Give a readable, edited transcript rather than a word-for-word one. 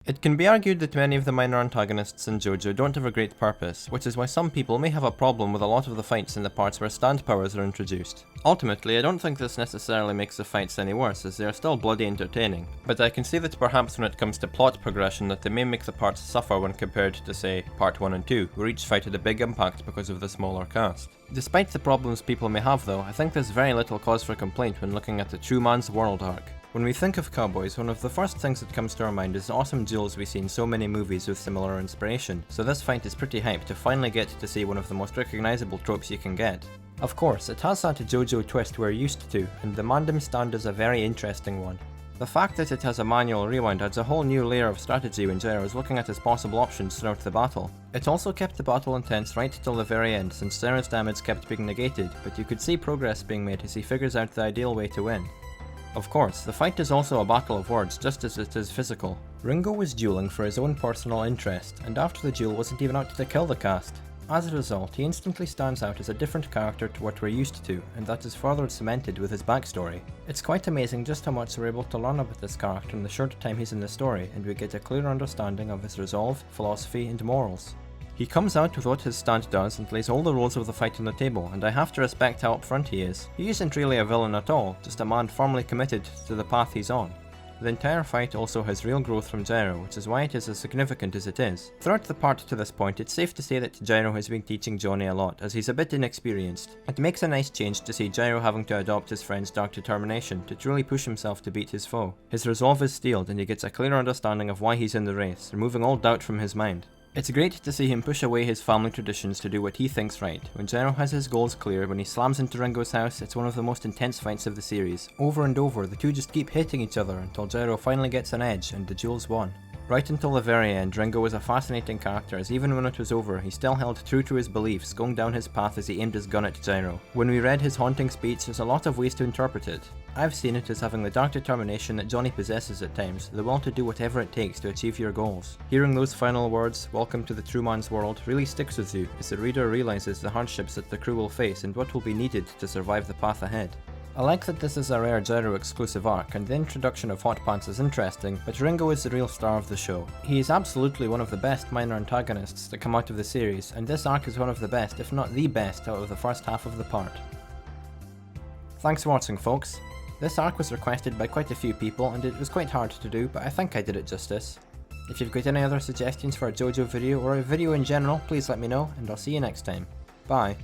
It can be argued that many of the minor antagonists in JoJo don't have a great purpose, which is why some people may have a problem with a lot of the fights in the parts where stand powers are introduced. Ultimately, I don't think this necessarily makes the fights any worse, as they are still bloody entertaining, but I can see that perhaps when it comes to plot progression that they may make the parts suffer when compared to, say, Part 1 and 2, where each fight had a big impact because of the smaller cast. Despite the problems people may have though, I think there's very little cause for complaint when looking at the True Man's World arc. When we think of cowboys, one of the first things that comes to our mind is the awesome duels we see in so many movies with similar inspiration, so this fight is pretty hyped to finally get to see one of the most recognisable tropes you can get. Of course, it has that JoJo twist we're used to, and the Mandem stand is a very interesting one. The fact that it has a manual rewind adds a whole new layer of strategy when Gyro is looking at his possible options throughout the battle. It also kept the battle intense right till the very end, since Gyro's damage kept being negated, but you could see progress being made as he figures out the ideal way to win. Of course, the fight is also a battle of words just as it is physical. Ringo was dueling for his own personal interest, and after the duel wasn't even out to kill the cast. As a result, he instantly stands out as a different character to what we're used to, and that is further cemented with his backstory. It's quite amazing just how much we're able to learn about this character in the short time he's in the story, and we get a clear understanding of his resolve, philosophy, and morals. He comes out with what his stand does and lays all the rules of the fight on the table, and I have to respect how upfront he is. He isn't really a villain at all, just a man firmly committed to the path he's on. The entire fight also has real growth from Gyro, which is why it is as significant as it is. Throughout the part to this point, it's safe to say that Gyro has been teaching Johnny a lot, as he's a bit inexperienced. It makes a nice change to see Gyro having to adopt his friend's dark determination to truly push himself to beat his foe. His resolve is steeled, and he gets a clearer understanding of why he's in the race, removing all doubt from his mind. It's great to see him push away his family traditions to do what he thinks right. When Gyro has his goals clear, when he slams into Ringo's house, it's one of the most intense fights of the series. Over and over, the two just keep hitting each other until Gyro finally gets an edge and the duel's won. Right until the very end, Ringo was a fascinating character, as even when it was over, he still held true to his beliefs, going down his path as he aimed his gun at Gyro. When we read his haunting speech, there's a lot of ways to interpret it. I've seen it as having the dark determination that Johnny possesses at times, the will to do whatever it takes to achieve your goals. Hearing those final words, "Welcome to the true man's world," really sticks with you, as the reader realises the hardships that the crew will face and what will be needed to survive the path ahead. I like that this is a rare Gyro exclusive arc, and the introduction of Hot Pants is interesting, but Ringo is the real star of the show. He is absolutely one of the best minor antagonists to come out of the series, and this arc is one of the best, if not the best, out of the first half of the part. Thanks for watching, folks. This arc was requested by quite a few people, and it was quite hard to do, but I think I did it justice. If you've got any other suggestions for a JoJo video, or a video in general, please let me know, and I'll see you next time. Bye.